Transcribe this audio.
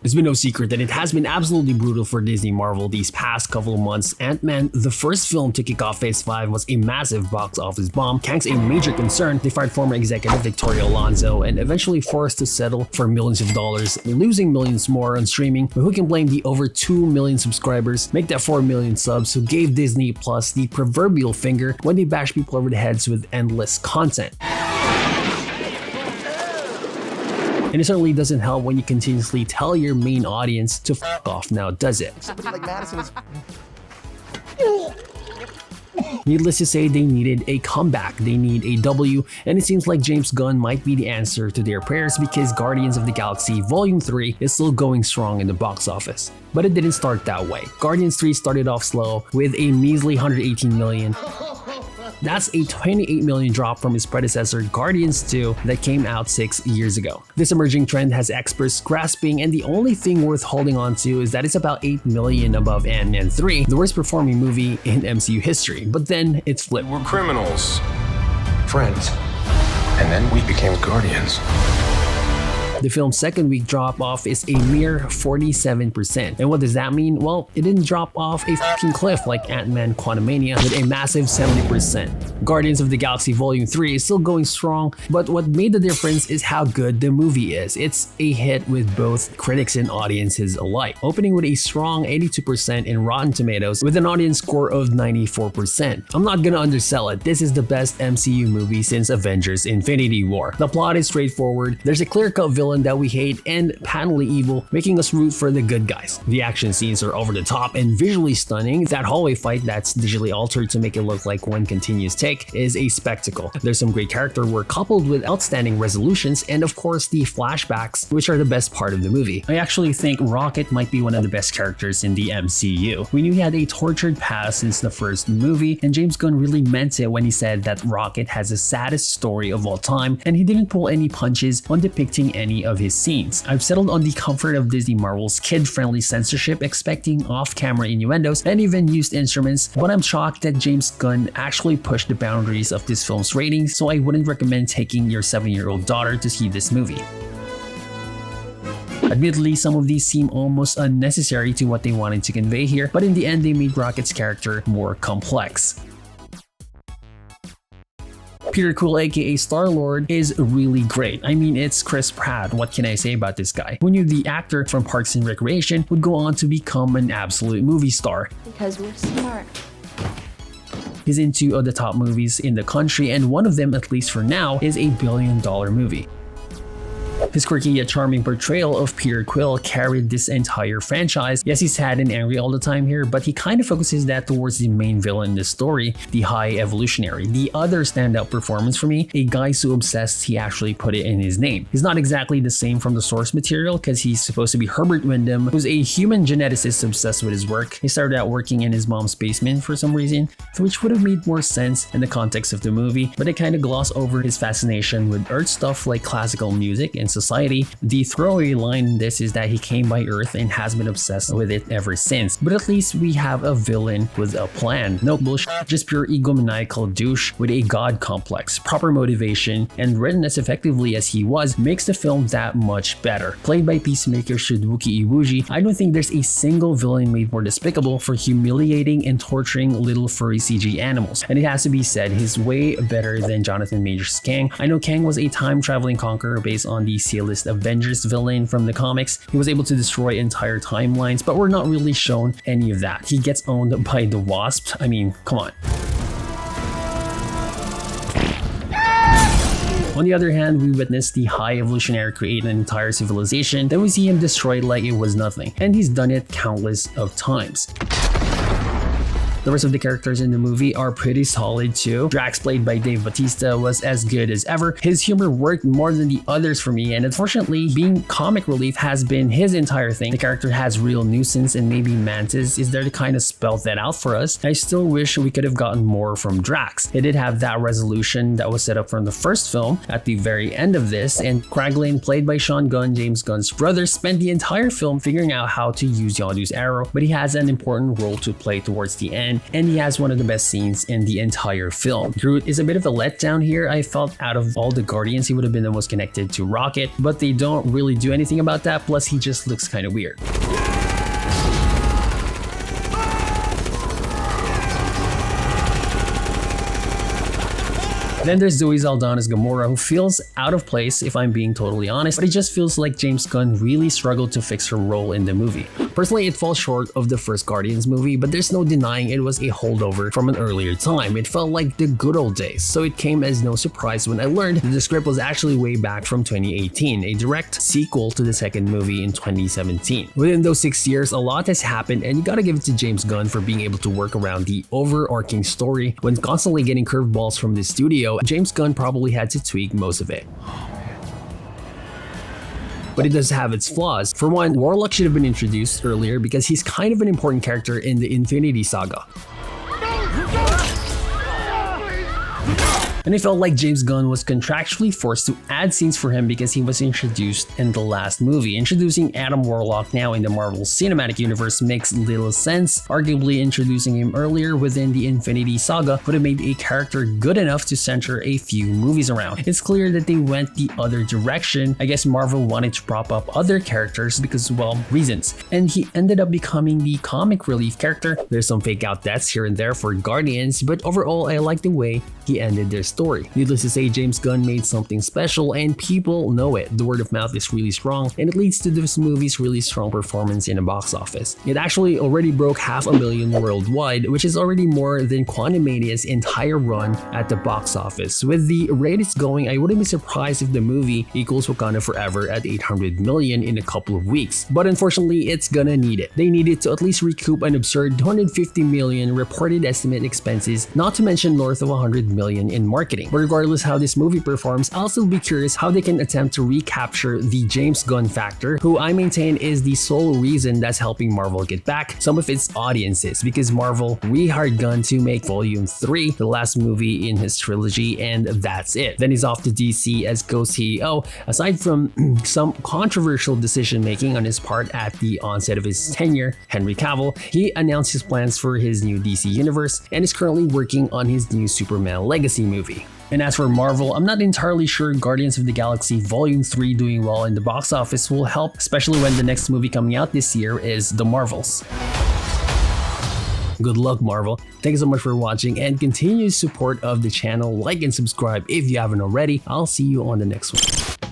It's been no secret that it has been absolutely brutal for Disney Marvel these past couple of months. Ant-Man, the first film to kick off Phase 5, was a massive box office bomb. Kang's a major concern. They fired former executive Victoria Alonso and eventually forced to settle for millions of dollars, losing millions more on streaming. But who can blame the over 2 million subscribers, make that 4 million subs, who gave Disney Plus the proverbial finger when they bash people over the heads with endless content? And it certainly doesn't help when you continuously tell your main audience to f off now, does it? Somebody like Madison is... Needless to say, they needed a comeback, they need a W, and it seems like James Gunn might be the answer to their prayers because Guardians of the Galaxy Volume 3 is still going strong in the box office. But it didn't start that way. Guardians 3 started off slow with a measly 118 million. That's a 28 million drop from its predecessor Guardians 2 that came out 6 years ago. This emerging trend has experts grasping, and the only thing worth holding on to is that it's about 8 million above Ant-Man 3, the worst performing movie in MCU history. But then it's flipped. We're criminals, friends, and then we became guardians. The film's second week drop off is a mere 47%. And what does that mean? Well, it didn't drop off a fucking cliff like Ant-Man Quantumania with a massive 70%. Guardians of the Galaxy Volume 3 is still going strong, but what made the difference is how good the movie is. It's a hit with both critics and audiences alike, opening with a strong 82% in Rotten Tomatoes with an audience score of 94%. I'm not gonna undersell it. This is the best MCU movie since Avengers Infinity War. The plot is straightforward. There's a clear-cut villain that we hate and patently evil, making us root for the good guys. The action scenes are over the top and visually stunning. That hallway fight that's digitally altered to make it look like one continuous take is a spectacle. There's some great character work coupled with outstanding resolutions, and of course the flashbacks, which are the best part of the movie. I actually think Rocket might be one of the best characters in the MCU. We knew he had a tortured past since the first movie, and James Gunn really meant it when he said that Rocket has the saddest story of all time, and he didn't pull any punches on depicting any of his scenes. I've settled on the comfort of Disney Marvel's kid-friendly censorship, expecting off-camera innuendos and even used instruments, but I'm shocked that James Gunn actually pushed the boundaries of this film's ratings, so I wouldn't recommend taking your 7-year-old daughter to see this movie. Admittedly, some of these seem almost unnecessary to what they wanted to convey here, but in the end they made Rocket's character more complex. Quill AKA Starlord is really great. I mean, it's Chris Pratt. What can I say about this guy? Who knew the actor from Parks and Recreation would go on to become an absolute movie star? Because we're smart. He's in 2 of the top movies in the country, and one of them, at least for now, is a billion-dollar movie. His quirky yet charming portrayal of Peter Quill carried this entire franchise. Yes, he's sad and angry all the time here, but he kind of focuses that towards the main villain in the story, the High Evolutionary. The other standout performance for me, a guy so obsessed he actually put it in his name. He's not exactly the same from the source material because he's supposed to be Herbert Wyndham, who's a human geneticist obsessed with his work. He started out working in his mom's basement for some reason, which would have made more sense in the context of the movie, but they kind of gloss over his fascination with Earth stuff like classical music and society. The throwaway line in this is that he came by Earth and has been obsessed with it ever since. But at least we have a villain with a plan. No bullshit, just pure egomaniacal douche with a god complex. Proper motivation and written as effectively as he was makes the film that much better. Played by Peacemaker Shizuki Iwuji, I don't think there's a single villain made more despicable for humiliating and torturing little furry CG animals. And it has to be said, he's way better than Jonathan Majors' Kang. I know Kang was a time-traveling conqueror based on the C-list Avengers villain from the comics. He was able to destroy entire timelines, but we're not really shown any of that. He gets owned by the Wasp. I mean, come on. On the other hand, we witness the High Evolutionary create an entire civilization, then we see him destroyed like it was nothing, and he's done it countless of times. The rest of the characters in the movie are pretty solid too. Drax, played by Dave Bautista, was as good as ever. His humor worked more than the others for me, and unfortunately, being comic relief has been his entire thing. The character has real nuisance, and maybe Mantis is there to kind of spell that out for us. I still wish we could have gotten more from Drax. It did have that resolution that was set up from the first film at the very end of this, and Kraglin, played by Sean Gunn, James Gunn's brother, spent the entire film figuring out how to use Yondu's arrow, but he has an important role to play towards the end, action, and he has one of the best scenes in the entire film. Groot is a bit of a letdown here. I felt out of all the Guardians, he would have been the most connected to Rocket, but they don't really do anything about that, plus he just looks kind of weird. Then there's Zoe Saldana's Gamora, who feels out of place if I'm being totally honest, but it just feels like James Gunn really struggled to fix her role in the movie. Personally, it falls short of the first Guardians movie, but there's no denying it was a holdover from an earlier time. It felt like the good old days, so it came as no surprise when I learned that the script was actually way back from 2018, a direct sequel to the second movie in 2017. Within those 6 years, a lot has happened, and you gotta give it to James Gunn for being able to work around the overarching story. When constantly getting curveballs from the studio, James Gunn probably had to tweak most of it. But it does have its flaws. For one, Warlock should have been introduced earlier because he's kind of an important character in the Infinity Saga. And it felt like James Gunn was contractually forced to add scenes for him because he was introduced in the last movie. Introducing Adam Warlock now in the Marvel Cinematic Universe makes little sense. Arguably, introducing him earlier within the Infinity Saga would have made a character good enough to center a few movies around. It's clear that they went the other direction. I guess Marvel wanted to prop up other characters because, well, reasons. And he ended up becoming the comic relief character. There's some fake out deaths here and there for Guardians, but overall, I like the way he ended their story. Needless to say, James Gunn made something special and people know it. The word of mouth is really strong and it leads to this movie's really strong performance in the box office. It actually already broke 500,000 worldwide, which is already more than Quantumania's entire run at the box office. With the rate it's going, I wouldn't be surprised if the movie equals Wakanda Forever at 800 million in a couple of weeks. But unfortunately, it's gonna need it. They needed to at least recoup an absurd 250 million reported estimate expenses, not to mention north of 100 million in marketing. But regardless how this movie performs, I'll still be curious how they can attempt to recapture the James Gunn factor, who I maintain is the sole reason that's helping Marvel get back some of its audiences, because Marvel rehired Gunn to make Volume 3, the last movie in his trilogy, and that's it. Then he's off to DC as co-CEO. Aside from some controversial decision making on his part at the onset of his tenure, Henry Cavill, he announced his plans for his new DC universe and is currently working on his new Superman Legacy movie. And as for Marvel, I'm not entirely sure Guardians of the Galaxy Volume 3 doing well in the box office will help, especially when the next movie coming out this year is The Marvels. Good luck, Marvel. Thank you so much for watching and continued support of the channel. Like and subscribe if you haven't already. I'll see you on the next one.